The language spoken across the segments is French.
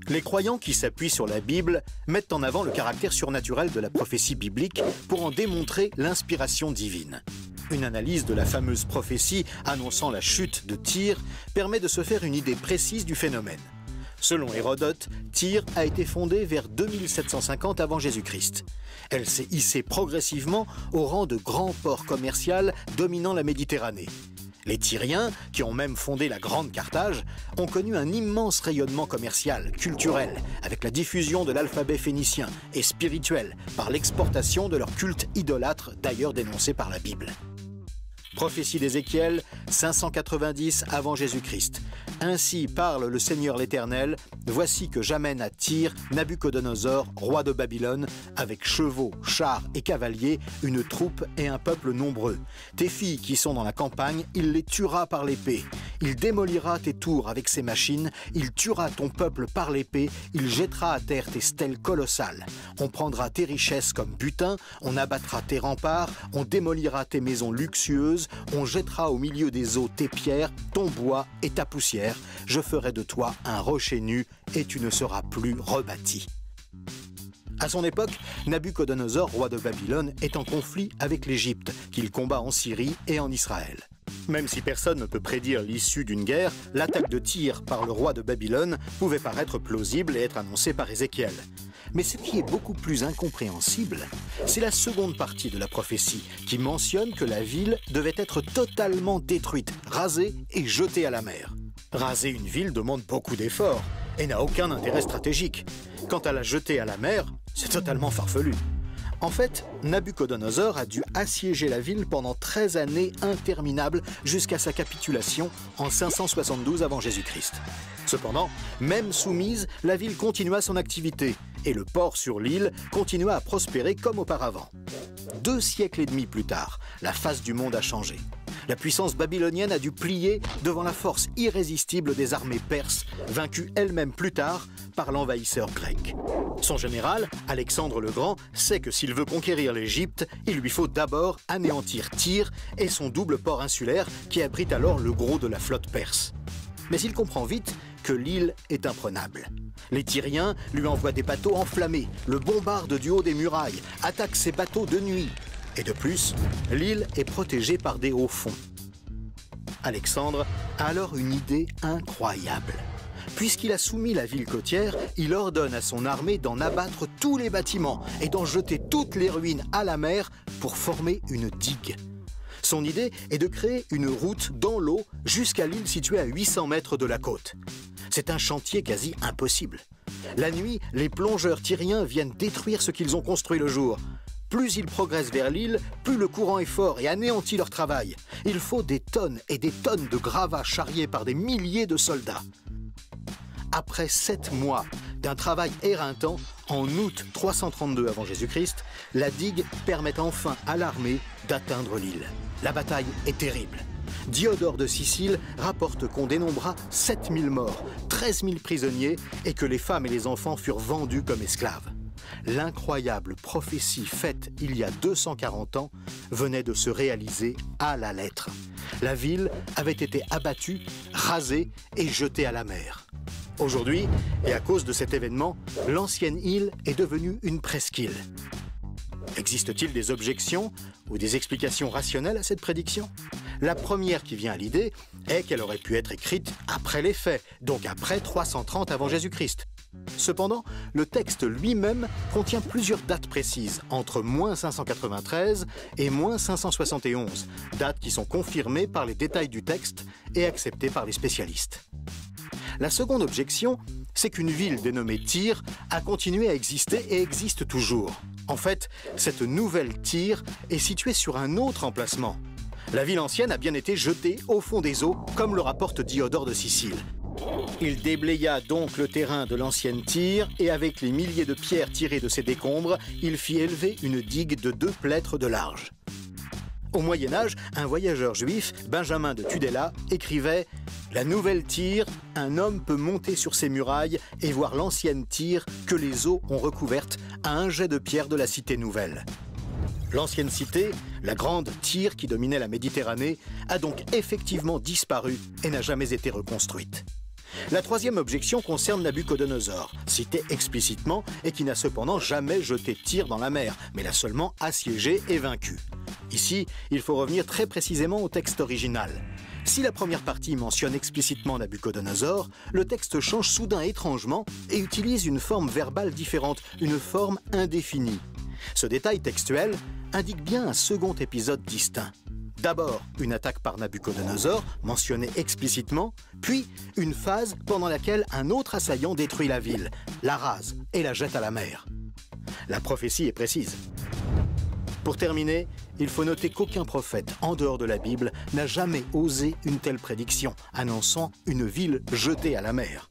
Les croyants qui s'appuient sur la Bible mettent en avant le caractère surnaturel de la prophétie biblique pour en démontrer l'inspiration divine. Une analyse de la fameuse prophétie annonçant la chute de Tyr permet de se faire une idée précise du phénomène. Selon Hérodote, Tyr a été fondée vers 2750 avant Jésus-Christ. Elle s'est hissée progressivement au rang de grand port commercial dominant la Méditerranée. Les Tyriens, qui ont même fondé la Grande Carthage, ont connu un immense rayonnement commercial, culturel, avec la diffusion de l'alphabet phénicien et spirituel par l'exportation de leur culte idolâtre, d'ailleurs dénoncé par la Bible. Prophétie d'Ézéchiel, 590 avant Jésus-Christ. Ainsi parle le Seigneur l'Éternel, voici que j'amène à Tyr Nabuchodonosor, roi de Babylone, avec chevaux, chars et cavaliers, une troupe et un peuple nombreux. Tes filles qui sont dans la campagne, il les tuera par l'épée. Il démolira tes tours avec ses machines, il tuera ton peuple par l'épée, il jettera à terre tes stèles colossales. On prendra tes richesses comme butin, on abattra tes remparts, on démolira tes maisons luxueuses, on jettera au milieu des eaux tes pierres, ton bois et ta poussière. Je ferai de toi un rocher nu et tu ne seras plus rebâti. À son époque, Nabuchodonosor, roi de Babylone, est en conflit avec l'Égypte, qu'il combat en Syrie et en Israël. Même si personne ne peut prédire l'issue d'une guerre, l'attaque de Tyr par le roi de Babylone pouvait paraître plausible et être annoncée par Ézéchiel. Mais ce qui est beaucoup plus incompréhensible, c'est la seconde partie de la prophétie qui mentionne que la ville devait être totalement détruite, rasée et jetée à la mer. Raser une ville demande beaucoup d'efforts et n'a aucun intérêt stratégique. Quant à la jeter à la mer, c'est totalement farfelu. En fait, Nabuchodonosor a dû assiéger la ville pendant 13 années interminables jusqu'à sa capitulation en 572 avant Jésus-Christ. Cependant, même soumise, la ville continua son activité et le port sur l'île continua à prospérer comme auparavant. 2 siècles et demi plus tard, la face du monde a changé. La puissance babylonienne a dû plier devant la force irrésistible des armées perses, vaincues elles-mêmes plus tard par l'envahisseur grec. Son général, Alexandre le Grand, sait que s'il veut conquérir l'Égypte, il lui faut d'abord anéantir Tyr et son double port insulaire qui abrite alors le gros de la flotte perse. Mais il comprend vite que l'île est imprenable. Les Tyriens lui envoient des bateaux enflammés, le bombardent du haut des murailles, attaquent ses bateaux de nuit. Et de plus, l'île est protégée par des hauts fonds. Alexandre a alors une idée incroyable. Puisqu'il a soumis la ville côtière, il ordonne à son armée d'en abattre tous les bâtiments et d'en jeter toutes les ruines à la mer pour former une digue. Son idée est de créer une route dans l'eau jusqu'à l'île située à 800 mètres de la côte. C'est un chantier quasi impossible. La nuit, les plongeurs tyriens viennent détruire ce qu'ils ont construit le jour. Plus ils progressent vers l'île, plus le courant est fort et anéantit leur travail. Il faut des tonnes et des tonnes de gravats charriés par des milliers de soldats. Après 7 mois d'un travail éreintant, en août 332 avant Jésus-Christ, la digue permet enfin à l'armée d'atteindre l'île. La bataille est terrible. Diodore de Sicile rapporte qu'on dénombra 7000 morts, 13 000 prisonniers et que les femmes et les enfants furent vendus comme esclaves. L'incroyable prophétie faite il y a 240 ans venait de se réaliser à la lettre. La ville avait été abattue, rasée et jetée à la mer. Aujourd'hui, et à cause de cet événement, l'ancienne île est devenue une presqu'île. Existe-t-il des objections ou des explications rationnelles à cette prédiction? La première qui vient à l'idée est qu'elle aurait pu être écrite après les faits, donc après 330 avant Jésus-Christ. Cependant, le texte lui-même contient plusieurs dates précises, entre -593 et -571, dates qui sont confirmées par les détails du texte et acceptées par les spécialistes. La seconde objection, c'est qu'une ville dénommée Tyr a continué à exister et existe toujours. En fait, cette nouvelle Tyr est située sur un autre emplacement. La ville ancienne a bien été jetée au fond des eaux, comme le rapporte Diodore de Sicile. Il déblaya donc le terrain de l'ancienne Tyr et avec les milliers de pierres tirées de ses décombres, il fit élever une digue de 2 plêtres de large. Au Moyen-Âge, un voyageur juif, Benjamin de Tudela, écrivait « La nouvelle Tyr, un homme peut monter sur ses murailles et voir l'ancienne Tyr que les eaux ont recouverte à un jet de pierre de la cité nouvelle. » L'ancienne cité, la grande Tyr qui dominait la Méditerranée, a donc effectivement disparu et n'a jamais été reconstruite. La troisième objection concerne Nabuchodonosor, cité explicitement et qui n'a cependant jamais jeté Tyr dans la mer, mais l'a seulement assiégé et vaincu. Ici, il faut revenir très précisément au texte original. Si la première partie mentionne explicitement Nabuchodonosor, le texte change soudain étrangement et utilise une forme verbale différente, une forme indéfinie. Ce détail textuel indique bien un second épisode distinct. D'abord, une attaque par Nabuchodonosor, mentionnée explicitement, puis une phase pendant laquelle un autre assaillant détruit la ville, la rase et la jette à la mer. La prophétie est précise. Pour terminer, il faut noter qu'aucun prophète, en dehors de la Bible, n'a jamais osé une telle prédiction, annonçant une ville jetée à la mer.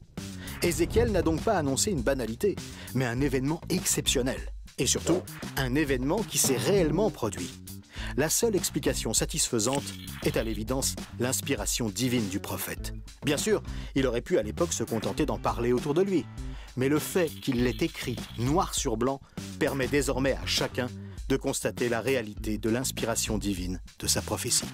Ézéchiel n'a donc pas annoncé une banalité, mais un événement exceptionnel. Et surtout, un événement qui s'est réellement produit. La seule explication satisfaisante est à l'évidence l'inspiration divine du prophète. Bien sûr, il aurait pu à l'époque se contenter d'en parler autour de lui, mais le fait qu'il l'ait écrit noir sur blanc permet désormais à chacun de constater la réalité de l'inspiration divine de sa prophétie.